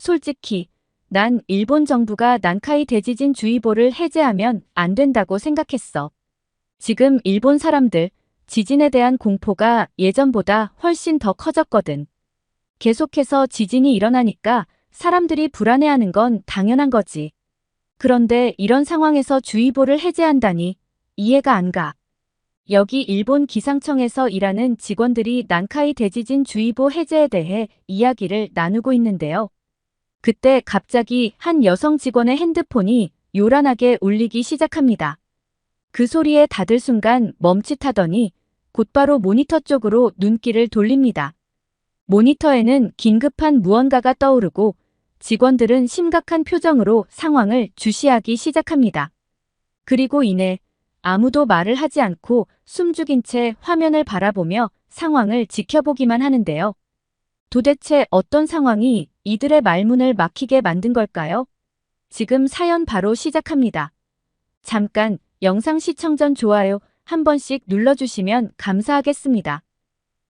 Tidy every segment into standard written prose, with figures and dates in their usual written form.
솔직히 난 일본 정부가 난카이 대지진 주의보를 해제하면 안 된다고 생각했어. 지금 일본 사람들 지진에 대한 공포가 예전보다 훨씬 더 커졌거든. 계속해서 지진이 일어나니까 사람들이 불안해하는 건 당연한 거지. 그런데 이런 상황에서 주의보를 해제한다니 이해가 안 가. 여기 일본 기상청에서 일하는 직원들이 난카이 대지진 주의보 해제에 대해 이야기를 나누고 있는데요. 그때 갑자기 한 여성 직원의 핸드폰이 요란하게 울리기 시작합니다. 그 소리에 다들 순간 멈칫하더니 곧바로 모니터 쪽으로 눈길을 돌립니다. 모니터에는 긴급한 무언가가 떠오르고 직원들은 심각한 표정으로 상황을 주시하기 시작합니다. 그리고 이내 아무도 말을 하지 않고 숨죽인 채 화면을 바라보며 상황을 지켜보기만 하는데요. 도대체 어떤 상황이 이들의 말문을 막히게 만든 걸까요? 지금 사연 바로 시작합니다. 잠깐 영상 시청 전 좋아요 한 번씩 눌러주시면 감사하겠습니다.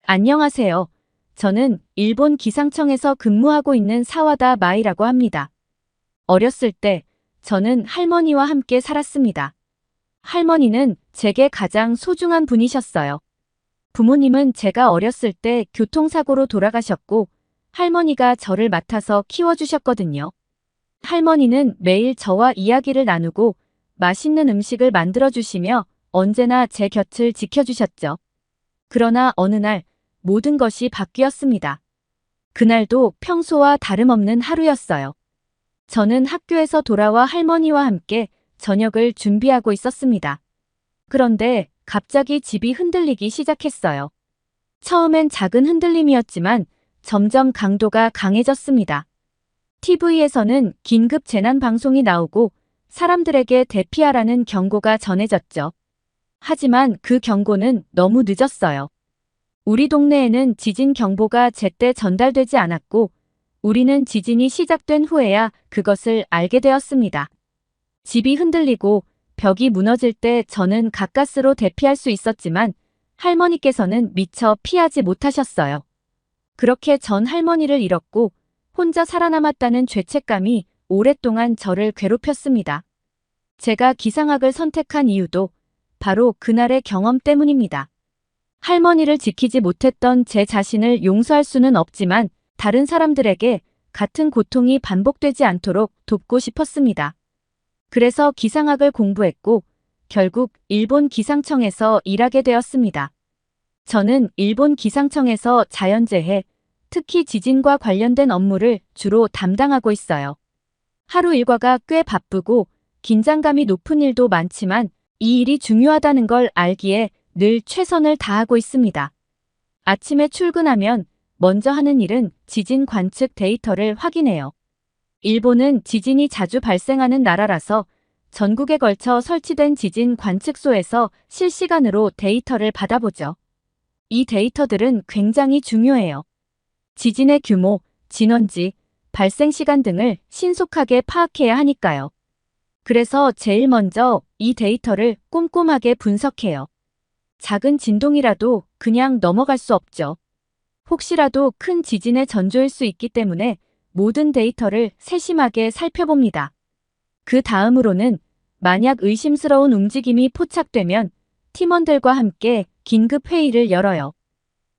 안녕하세요. 저는 일본 기상청에서 근무하고 있는 사와다 마이라고 합니다. 어렸을 때 저는 할머니와 함께 살았습니다. 할머니는 제게 가장 소중한 분이셨어요. 부모님은 제가 어렸을 때 교통사고로 돌아가셨고 할머니가 저를 맡아서 키워주셨거든요. 할머니는 매일 저와 이야기를 나누고 맛있는 음식을 만들어주시며 언제나 제 곁을 지켜주셨죠. 그러나 어느 날 모든 것이 바뀌었습니다. 그날도 평소와 다름없는 하루였어요. 저는 학교에서 돌아와 할머니와 함께 저녁을 준비하고 있었습니다. 그런데 갑자기 집이 흔들리기 시작했어요. 처음엔 작은 흔들림이었지만 점점 강도가 강해졌습니다. TV에서는 긴급 재난 방송이 나오고 사람들에게 대피하라는 경고가 전해졌죠. 하지만 그 경고는 너무 늦었어요. 우리 동네에는 지진 경보가 제때 전달되지 않았고 우리는 지진이 시작된 후에야 그것을 알게 되었습니다. 집이 흔들리고 벽이 무너질 때 저는 가까스로 대피할 수 있었지만 할머니께서는 미처 피하지 못하셨어요. 그렇게 전 할머니를 잃었고 혼자 살아남았다는 죄책감이 오랫동안 저를 괴롭혔습니다. 제가 기상학을 선택한 이유도 바로 그날의 경험 때문입니다. 할머니를 지키지 못했던 제 자신을 용서할 수는 없지만 다른 사람들에게 같은 고통이 반복되지 않도록 돕고 싶었습니다. 그래서 기상학을 공부했고 결국 일본 기상청에서 일하게 되었습니다. 저는 일본 기상청에서 자연재해, 특히 지진과 관련된 업무를 주로 담당하고 있어요. 하루 일과가 꽤 바쁘고 긴장감이 높은 일도 많지만 이 일이 중요하다는 걸 알기에 늘 최선을 다하고 있습니다. 아침에 출근하면 먼저 하는 일은 지진 관측 데이터를 확인해요. 일본은 지진이 자주 발생하는 나라라서 전국에 걸쳐 설치된 지진 관측소에서 실시간으로 데이터를 받아보죠. 이 데이터들은 굉장히 중요해요. 지진의 규모, 진원지, 발생 시간 등을 신속하게 파악해야 하니까요. 그래서 제일 먼저 이 데이터를 꼼꼼하게 분석해요. 작은 진동이라도 그냥 넘어갈 수 없죠. 혹시라도 큰 지진의 전조일 수 있기 때문에 모든 데이터를 세심하게 살펴봅니다. 그 다음으로는 만약 의심스러운 움직임이 포착되면 팀원들과 함께 긴급 회의를 열어요.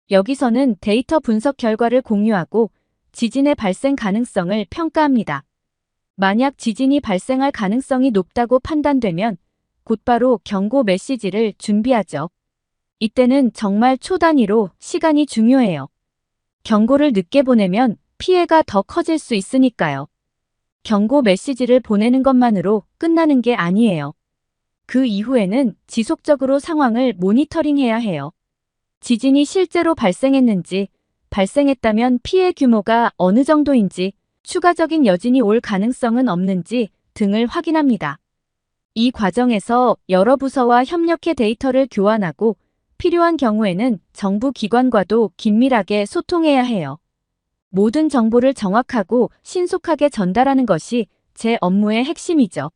여기서는 데이터 분석 결과를 공유하고 지진의 발생 가능성을 평가합니다. 만약 지진이 발생할 가능성이 높다고 판단되면 곧바로 경고 메시지를 준비하죠. 이때는 정말 초단위로 시간이 중요해요. 경고를 늦게 보내면 피해가 더 커질 수 있으니까요. 경고 메시지를 보내는 것만으로 끝나는 게 아니에요. 그 이후에는 지속적으로 상황을 모니터링해야 해요. 지진이 실제로 발생했는지, 발생했다면 피해 규모가 어느 정도인지, 추가적인 여진이 올 가능성은 없는지 등을 확인합니다. 이 과정에서 여러 부서와 협력해 데이터를 교환하고 필요한 경우에는 정부 기관과도 긴밀하게 소통해야 해요. 모든 정보를 정확하고 신속하게 전달하는 것이 제 업무의 핵심이죠.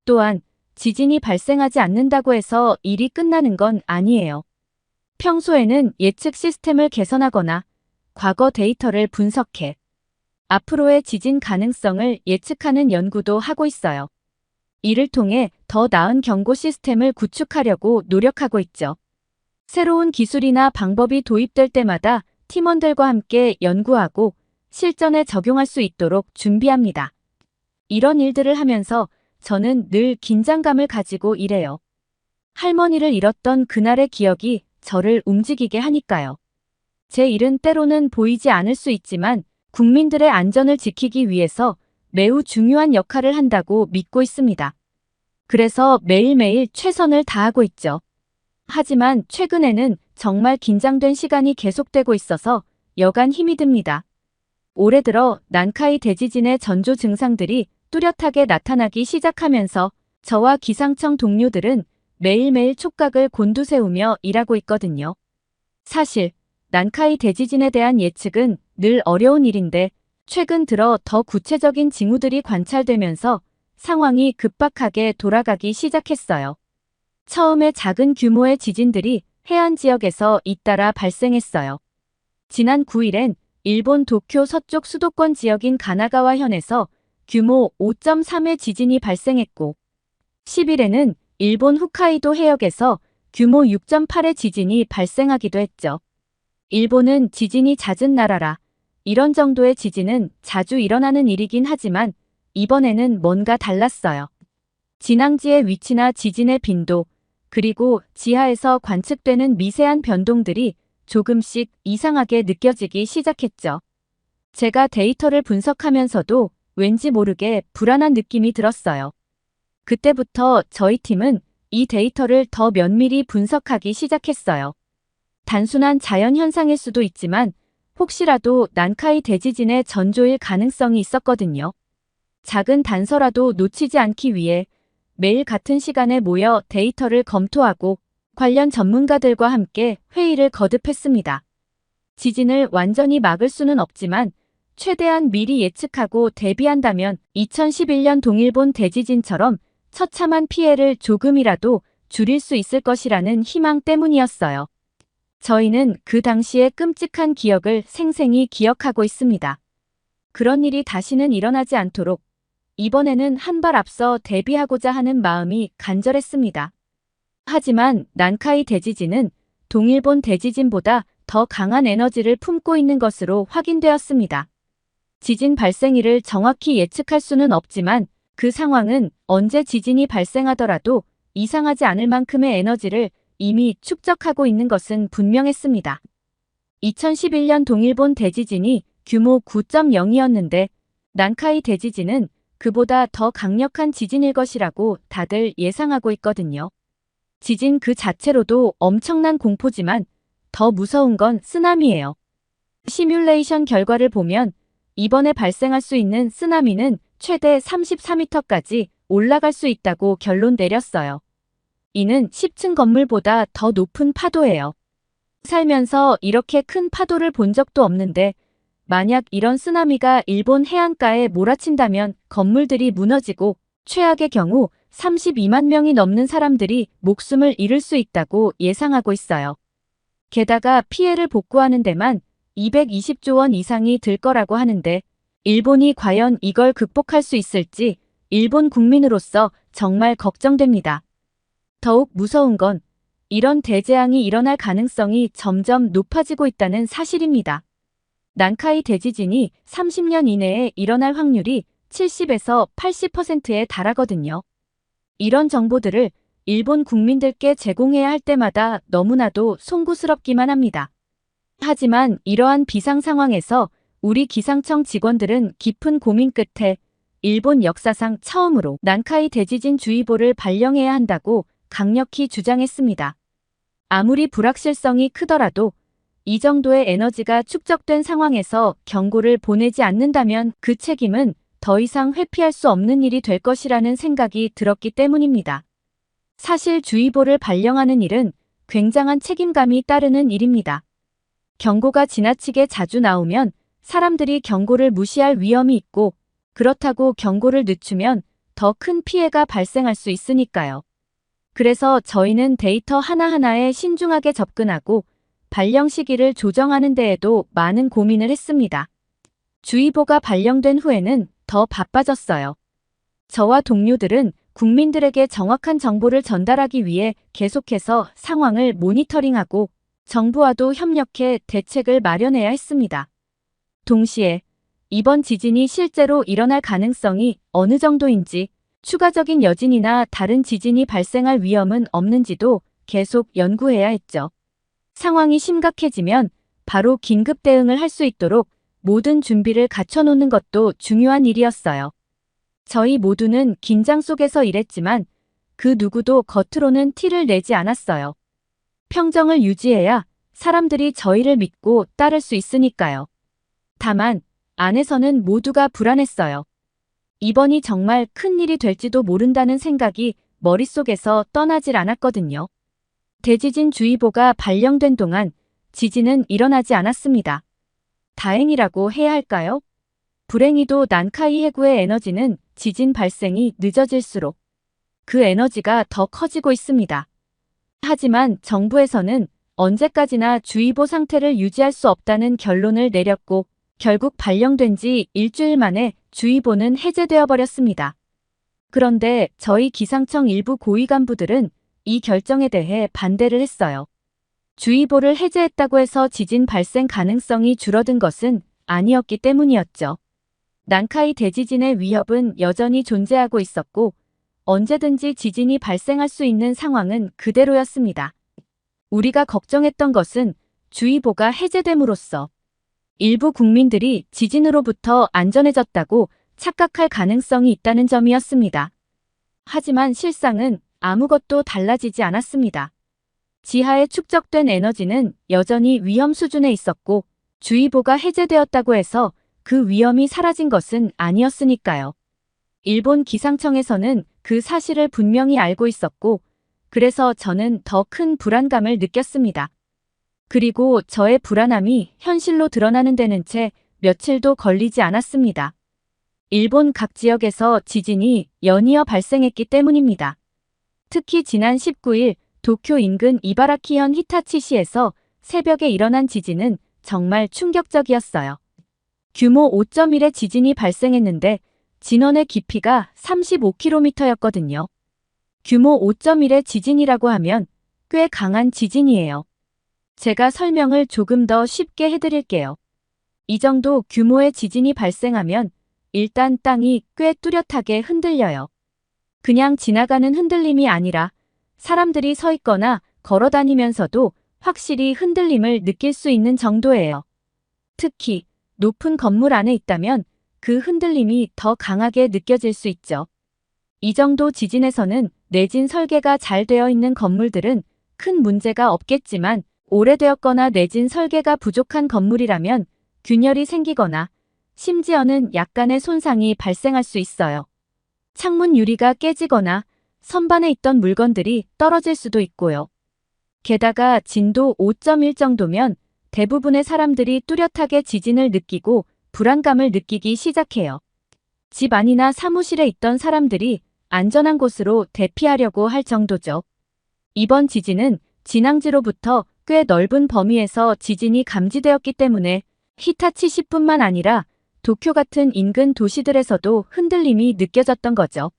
또한 지진이 발생하지 않는다고 해서 일이 끝나는 건 아니에요. 평소에는 예측 시스템을 개선하거나 과거 데이터를 분석해 앞으로의 지진 가능성을 예측하는 연구도 하고 있어요. 이를 통해 더 나은 경고 시스템을 구축하려고 노력하고 있죠. 새로운 기술이나 방법이 도입될 때마다 팀원들과 함께 연구하고 실전에 적용할 수 있도록 준비합니다. 이런 일들을 하면서 저는 늘 긴장감을 가지고 일해요. 할머니를 잃었던 그날의 기억이 저를 움직이게 하니까요. 제 일은 때로는 보이지 않을 수 있지만 국민들의 안전을 지키기 위해서 매우 중요한 역할을 한다고 믿고 있습니다. 그래서 매일매일 최선을 다하고 있죠. 하지만 최근에는 정말 긴장된 시간이 계속되고 있어서 여간 힘이 듭니다. 올해 들어 난카이 대지진의 전조 증상들이 뚜렷하게 나타나기 시작하면서 저와 기상청 동료들은 매일매일 촉각을 곤두세우며 일하고 있거든요. 사실 난카이 대지진에 대한 예측은 늘 어려운 일인데 최근 들어 더 구체적인 징후들이 관찰되면서 상황이 급박하게 돌아가기 시작했어요. 처음에 작은 규모의 지진들이 해안 지역에서 잇따라 발생했어요. 지난 9일엔 일본 도쿄 서쪽 수도권 지역인 가나가와 현에서 규모 5.3의 지진이 발생했고 10일에는 일본 홋카이도 해역에서 규모 6.8의 지진이 발생하기도 했죠. 일본은 지진이 잦은 나라라 이런 정도의 지진은 자주 일어나는 일이긴 하지만 이번에는 뭔가 달랐어요. 진앙지의 위치나 지진의 빈도, 그리고 지하에서 관측되는 미세한 변동들이 조금씩 이상하게 느껴지기 시작했죠. 제가 데이터를 분석하면서도 왠지 모르게 불안한 느낌이 들었어요. 그때부터 저희 팀은 이 데이터를 더 면밀히 분석하기 시작했어요. 단순한 자연현상일 수도 있지만 혹시라도 난카이 대지진의 전조일 가능성이 있었거든요. 작은 단서라도 놓치지 않기 위해 매일 같은 시간에 모여 데이터를 검토하고 관련 전문가들과 함께 회의를 거듭했습니다. 지진을 완전히 막을 수는 없지만 최대한 미리 예측하고 대비한다면 2011년 동일본 대지진처럼 처참한 피해를 조금이라도 줄일 수 있을 것이라는 희망 때문이었어요. 저희는 그 당시의 끔찍한 기억을 생생히 기억하고 있습니다. 그런 일이 다시는 일어나지 않도록 이번에는 한 발 앞서 대비하고자 하는 마음이 간절했습니다. 하지만 난카이 대지진은 동일본 대지진보다 더 강한 에너지를 품고 있는 것으로 확인되었습니다. 지진 발생일을 정확히 예측할 수는 없지만 그 상황은 언제 지진이 발생하더라도 이상하지 않을 만큼의 에너지를 이미 축적하고 있는 것은 분명했습니다. 2011년 동일본 대지진이 규모 9.0이었는데 난카이 대지진은 그보다 더 강력한 지진일 것이라고 다들 예상하고 있거든요. 지진 그 자체로도 엄청난 공포지만 더 무서운 건 쓰나미예요. 시뮬레이션 결과를 보면 이번에 발생할 수 있는 쓰나미는 최대 34m까지 올라갈 수 있다고 결론 내렸어요. 이는 10층 건물보다 더 높은 파도예요. 살면서 이렇게 큰 파도를 본 적도 없는데 만약 이런 쓰나미가 일본 해안가에 몰아친다면 건물들이 무너지고 최악의 경우 32만 명이 넘는 사람들이 목숨을 잃을 수 있다고 예상하고 있어요. 게다가 피해를 복구하는 데만 220조 원 이상이 들 거라고 하는데 일본이 과연 이걸 극복할 수 있을지 일본 국민으로서 정말 걱정됩니다. 더욱 무서운 건 이런 대재앙이 일어날 가능성이 점점 높아지고 있다는 사실입니다. 난카이 대지진이 30년 이내에 일어날 확률이 70에서 80%에 달하거든요. 이런 정보들을 일본 국민들께 제공해야 할 때마다 너무나도 송구스럽기만 합니다. 하지만 이러한 비상 상황에서 우리 기상청 직원들은 깊은 고민 끝에 일본 역사상 처음으로 난카이 대지진 주의보를 발령해야 한다고 강력히 주장했습니다. 아무리 불확실성이 크더라도 이 정도의 에너지가 축적된 상황에서 경고를 보내지 않는다면 그 책임은 더 이상 회피할 수 없는 일이 될 것이라는 생각이 들었기 때문입니다. 사실 주의보를 발령하는 일은 굉장한 책임감이 따르는 일입니다. 경고가 지나치게 자주 나오면 사람들이 경고를 무시할 위험이 있고 그렇다고 경고를 늦추면 더 큰 피해가 발생할 수 있으니까요. 그래서 저희는 데이터 하나하나에 신중하게 접근하고 발령 시기를 조정하는 데에도 많은 고민을 했습니다. 주의보가 발령된 후에는 더 바빠졌어요. 저와 동료들은 국민들에게 정확한 정보를 전달하기 위해 계속해서 상황을 모니터링하고 정부와도 협력해 대책을 마련해야 했습니다. 동시에 이번 지진이 실제로 일어날 가능성이 어느 정도인지, 추가적인 여진이나 다른 지진이 발생할 위험은 없는지도 계속 연구해야 했죠. 상황이 심각해지면 바로 긴급 대응을 할 수 있도록 모든 준비를 갖춰놓는 것도 중요한 일이었어요. 저희 모두는 긴장 속에서 일했지만 그 누구도 겉으로는 티를 내지 않았어요. 평정을 유지해야 사람들이 저희를 믿고 따를 수 있으니까요. 다만 안에서는 모두가 불안했어요. 이번이 정말 큰 일이 될지도 모른다는 생각이 머릿속에서 떠나질 않았거든요. 대지진 주의보가 발령된 동안 지진은 일어나지 않았습니다. 다행이라고 해야 할까요? 불행히도 난카이 해구의 에너지는 지진 발생이 늦어질수록 그 에너지가 더 커지고 있습니다. 하지만 정부에서는 언제까지나 주의보 상태를 유지할 수 없다는 결론을 내렸고 결국 발령된 지 일주일 만에 주의보는 해제되어 버렸습니다. 그런데 저희 기상청 일부 고위 간부들은 이 결정에 대해 반대를 했어요. 주의보를 해제했다고 해서 지진 발생 가능성이 줄어든 것은 아니었기 때문이었죠. 난카이 대지진의 위협은 여전히 존재하고 있었고 언제든지 지진이 발생할 수 있는 상황은 그대로였습니다. 우리가 걱정했던 것은 주의보가 해제됨으로써 일부 국민들이 지진으로부터 안전해졌다고 착각할 가능성이 있다는 점이었습니다. 하지만 실상은 아무것도 달라지지 않았습니다. 지하에 축적된 에너지는 여전히 위험 수준에 있었고 주의보가 해제되었다고 해서 그 위험이 사라진 것은 아니었으니까요. 일본 기상청에서는 그 사실을 분명히 알고 있었고 그래서 저는 더 큰 불안감을 느꼈습니다. 그리고 저의 불안함이 현실로 드러나는 데는 채 며칠도 걸리지 않았습니다. 일본 각 지역에서 지진이 연이어 발생했기 때문입니다. 특히 지난 19일 도쿄 인근 이바라키현 히타치시에서 새벽에 일어난 지진은 정말 충격적이었어요. 규모 5.1의 지진이 발생했는데 진원의 깊이가 35km였거든요. 규모 5.1의 지진이라고 하면 꽤 강한 지진이에요. 제가 설명을 조금 더 쉽게 해드릴게요. 이 정도 규모의 지진이 발생하면 일단 땅이 꽤 뚜렷하게 흔들려요. 그냥 지나가는 흔들림이 아니라 사람들이 서 있거나 걸어 다니면서도 확실히 흔들림을 느낄 수 있는 정도예요. 특히 높은 건물 안에 있다면 그 흔들림이 더 강하게 느껴질 수 있죠. 이 정도 지진에서는 내진 설계가 잘 되어 있는 건물들은 큰 문제가 없겠지만 오래되었거나 내진 설계가 부족한 건물이라면 균열이 생기거나 심지어는 약간의 손상이 발생할 수 있어요. 창문 유리가 깨지거나 선반에 있던 물건들이 떨어질 수도 있고요. 게다가 진도 5.1 정도면 대부분의 사람들이 뚜렷하게 지진을 느끼고 불안감을 느끼기 시작해요. 집 안이나 사무실에 있던 사람들이 안전한 곳으로 대피하려고 할 정도죠. 이번 지진은 진앙지로부터 꽤 넓은 범위에서 지진이 감지되었기 때문에 히타치시뿐만 아니라 도쿄 같은 인근 도시들에서도 흔들림이 느껴졌던 거죠.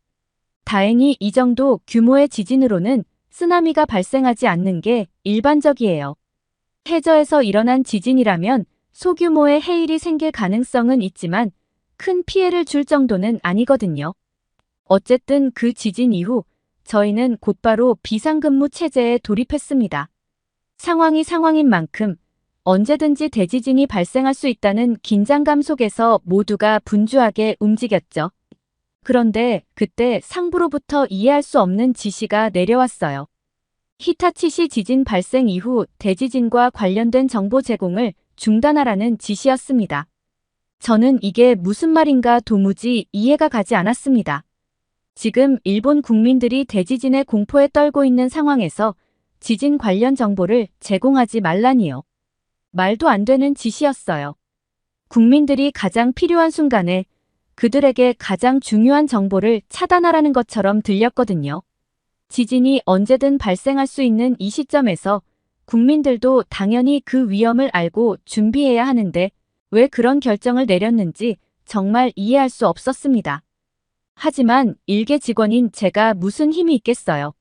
다행히 이 정도 규모의 지진으로는 쓰나미가 발생하지 않는 게 일반적이에요. 해저에서 일어난 지진이라면 소규모의 해일이 생길 가능성은 있지만 큰 피해를 줄 정도는 아니거든요. 어쨌든 그 지진 이후 저희는 곧바로 비상근무 체제에 돌입했습니다. 상황이 상황인 만큼 언제든지 대지진이 발생할 수 있다는 긴장감 속에서 모두가 분주하게 움직였죠. 그런데 그때 상부로부터 이해할 수 없는 지시가 내려왔어요. 히타치시 지진 발생 이후 대지진과 관련된 정보 제공을 중단하라는 지시였습니다. 저는 이게 무슨 말인가 도무지 이해가 가지 않았습니다. 지금 일본 국민들이 대지진의 공포에 떨고 있는 상황에서 지진 관련 정보를 제공하지 말라니요. 말도 안 되는 지시였어요. 국민들이 가장 필요한 순간에 그들에게 가장 중요한 정보를 차단하라는 것처럼 들렸거든요. 지진이 언제든 발생할 수 있는 이 시점에서 국민들도 당연히 그 위험을 알고 준비해야 하는데 왜 그런 결정을 내렸는지 정말 이해할 수 없었습니다. 하지만 일개 직원인 제가 무슨 힘이 있겠어요.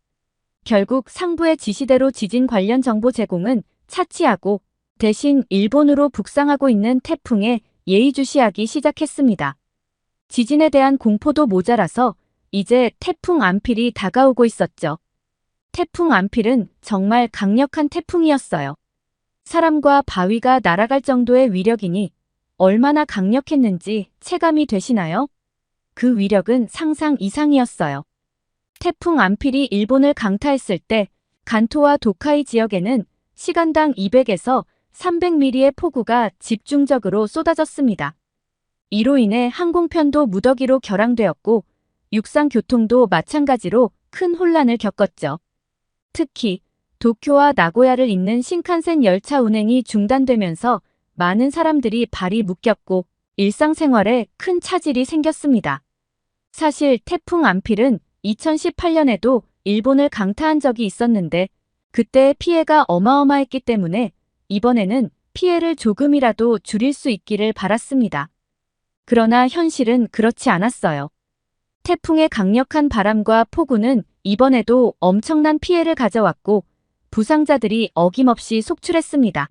결국 상부의 지시대로 지진 관련 정보 제공은 차치하고 대신 일본으로 북상하고 있는 태풍에 예의주시하기 시작했습니다. 지진에 대한 공포도 모자라서 이제 태풍 안필이 다가오고 있었죠. 태풍 안필은 정말 강력한 태풍이었어요. 사람과 바위가 날아갈 정도의 위력이니 얼마나 강력했는지 체감이 되시나요? 그 위력은 상상 이상이었어요. 태풍 안필이 일본을 강타했을 때 간토와 도카이 지역에는 시간당 200에서 300mm의 폭우가 집중적으로 쏟아졌습니다. 이로 인해 항공편도 무더기로 결항되었고 육상 교통도 마찬가지로 큰 혼란을 겪었죠. 특히 도쿄와 나고야를 잇는 신칸센 열차 운행이 중단되면서 많은 사람들이 발이 묶였고 일상생활에 큰 차질이 생겼습니다. 사실 태풍 안필은 2018년에도 일본을 강타한 적이 있었는데 그때의 피해가 어마어마했기 때문에 이번에는 피해를 조금이라도 줄일 수 있기를 바랐습니다. 그러나 현실은 그렇지 않았어요. 태풍의 강력한 바람과 폭우는 이번에도 엄청난 피해를 가져왔고 부상자들이 어김없이 속출했습니다.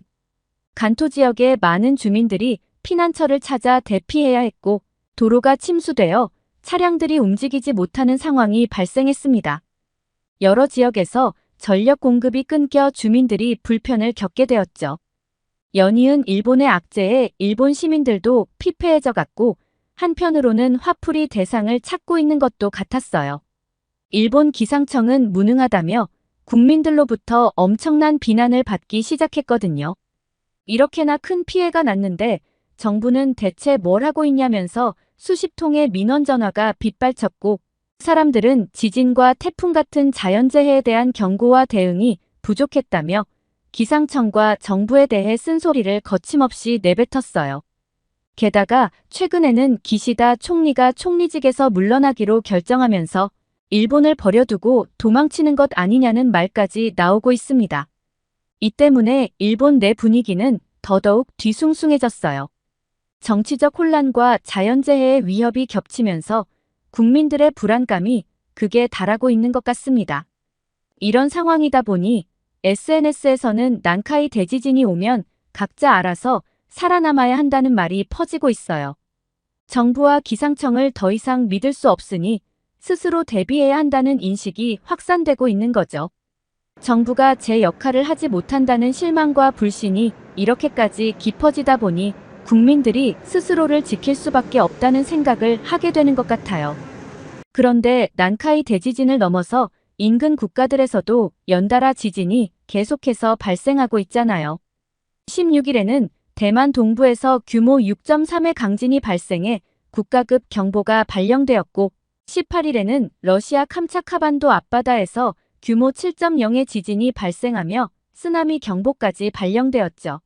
간토 지역의 많은 주민들이 피난처를 찾아 대피해야 했고 도로가 침수되어 차량들이 움직이지 못하는 상황이 발생했습니다. 여러 지역에서 전력 공급이 끊겨 주민들이 불편을 겪게 되었죠. 연이은 일본의 악재에 일본 시민들도 피폐해져 갔고 한편으로는 화풀이 대상을 찾고 있는 것도 같았어요. 일본 기상청은 무능하다며 국민들로부터 엄청난 비난을 받기 시작했거든요. 이렇게나 큰 피해가 났는데 정부는 대체 뭘 하고 있냐면서 수십 통의 민원 전화가 빗발쳤고 사람들은 지진과 태풍 같은 자연재해에 대한 경고와 대응이 부족했다며 기상청과 정부에 대해 쓴소리를 거침없이 내뱉었어요. 게다가 최근에는 기시다 총리가 총리직에서 물러나기로 결정하면서 일본을 버려두고 도망치는 것 아니냐는 말까지 나오고 있습니다. 이 때문에 일본 내 분위기는 더더욱 뒤숭숭해졌어요. 정치적 혼란과 자연재해의 위협이 겹치면서 국민들의 불안감이 극에 달하고 있는 것 같습니다. 이런 상황이다 보니 SNS에서는 난카이 대지진이 오면 각자 알아서 살아남아야 한다는 말이 퍼지고 있어요. 정부와 기상청을 더 이상 믿을 수 없으니 스스로 대비해야 한다는 인식이 확산되고 있는 거죠. 정부가 제 역할을 하지 못한다는 실망과 불신이 이렇게까지 깊어지다 보니 국민들이 스스로를 지킬 수밖에 없다는 생각을 하게 되는 것 같아요. 그런데 난카이 대지진을 넘어서 인근 국가들에서도 연달아 지진이 계속해서 발생하고 있잖아요. 16일에는 대만 동부에서 규모 6.3의 강진이 발생해 국가급 경보가 발령되었고 18일에는 러시아 캄차카반도 앞바다에서 규모 7.0의 지진이 발생하며 쓰나미 경보까지 발령되었죠.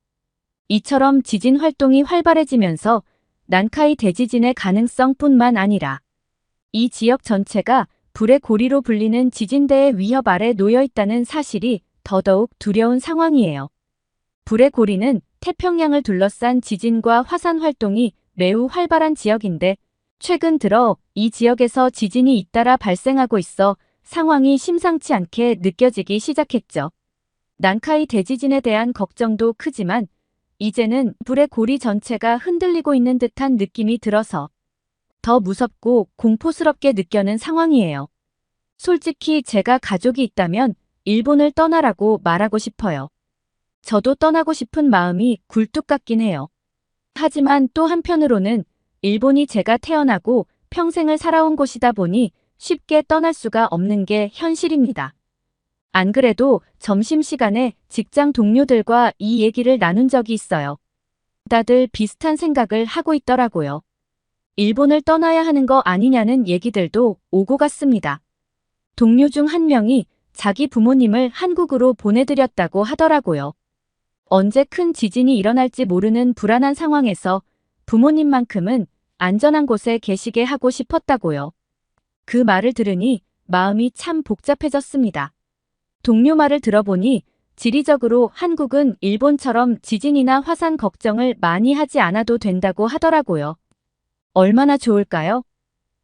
이처럼 지진 활동이 활발해지면서 난카이 대지진의 가능성뿐만 아니라 이 지역 전체가 불의 고리로 불리는 지진대의 위협 아래 놓여 있다는 사실이 더더욱 두려운 상황이에요. 불의 고리는 태평양을 둘러싼 지진과 화산 활동이 매우 활발한 지역인데 최근 들어 이 지역에서 지진이 잇따라 발생하고 있어 상황이 심상치 않게 느껴지기 시작했죠. 난카이 대지진에 대한 걱정도 크지만 이제는 불의 고리 전체가 흔들리고 있는 듯한 느낌이 들어서 더 무섭고 공포스럽게 느껴는 상황이에요. 솔직히 제가 가족이 있다면 일본을 떠나라고 말하고 싶어요. 저도 떠나고 싶은 마음이 굴뚝 같긴 해요. 하지만 또 한편으로는 일본이 제가 태어나고 평생을 살아온 곳이다 보니 쉽게 떠날 수가 없는 게 현실입니다. 안 그래도 점심시간에 직장 동료들과 이 얘기를 나눈 적이 있어요. 다들 비슷한 생각을 하고 있더라고요. 일본을 떠나야 하는 거 아니냐는 얘기들도 오고 갔습니다. 동료 중 한 명이 자기 부모님을 한국으로 보내드렸다고 하더라고요. 언제 큰 지진이 일어날지 모르는 불안한 상황에서 부모님만큼은 안전한 곳에 계시게 하고 싶었다고요. 그 말을 들으니 마음이 참 복잡해졌습니다. 동료 말을 들어보니 지리적으로 한국은 일본처럼 지진이나 화산 걱정을 많이 하지 않아도 된다고 하더라고요. 얼마나 좋을까요?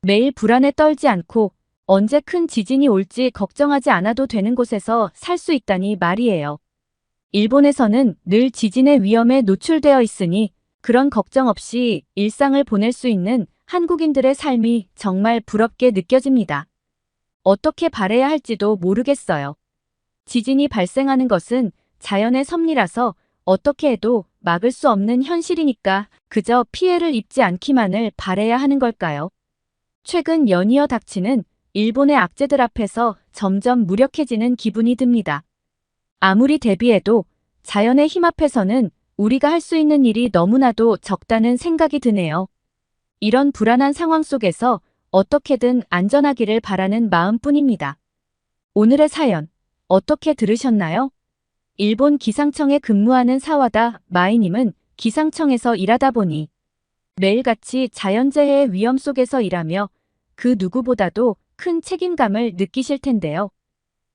매일 불안에 떨지 않고 언제 큰 지진이 올지 걱정하지 않아도 되는 곳에서 살 수 있다니 말이에요. 일본에서는 늘 지진의 위험에 노출되어 있으니 그런 걱정 없이 일상을 보낼 수 있는 한국인들의 삶이 정말 부럽게 느껴집니다. 어떻게 바래야 할지도 모르겠어요. 지진이 발생하는 것은 자연의 섭리라서 어떻게 해도 막을 수 없는 현실이니까 그저 피해를 입지 않기만을 바래야 하는 걸까요? 최근 연이어 닥치는 일본의 악재들 앞에서 점점 무력해지는 기분이 듭니다. 아무리 대비해도 자연의 힘 앞에서는 우리가 할 수 있는 일이 너무나도 적다는 생각이 드네요. 이런 불안한 상황 속에서 어떻게든 안전하기를 바라는 마음뿐입니다. 오늘의 사연, 어떻게 들으셨나요? 일본 기상청에 근무하는 사와다 마이님은 기상청에서 일하다 보니 매일같이 자연재해의 위험 속에서 일하며 그 누구보다도 큰 책임감을 느끼실 텐데요.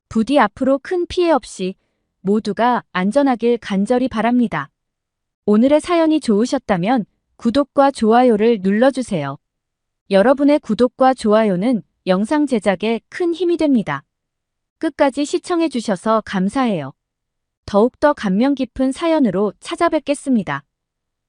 부디 앞으로 큰 피해 없이 모두가 안전하길 간절히 바랍니다. 오늘의 사연이 좋으셨다면 구독과 좋아요를 눌러주세요. 여러분의 구독과 좋아요는 영상 제작에 큰 힘이 됩니다. 끝까지 시청해주셔서 감사해요. 더욱더 감명 깊은 사연으로 찾아뵙겠습니다.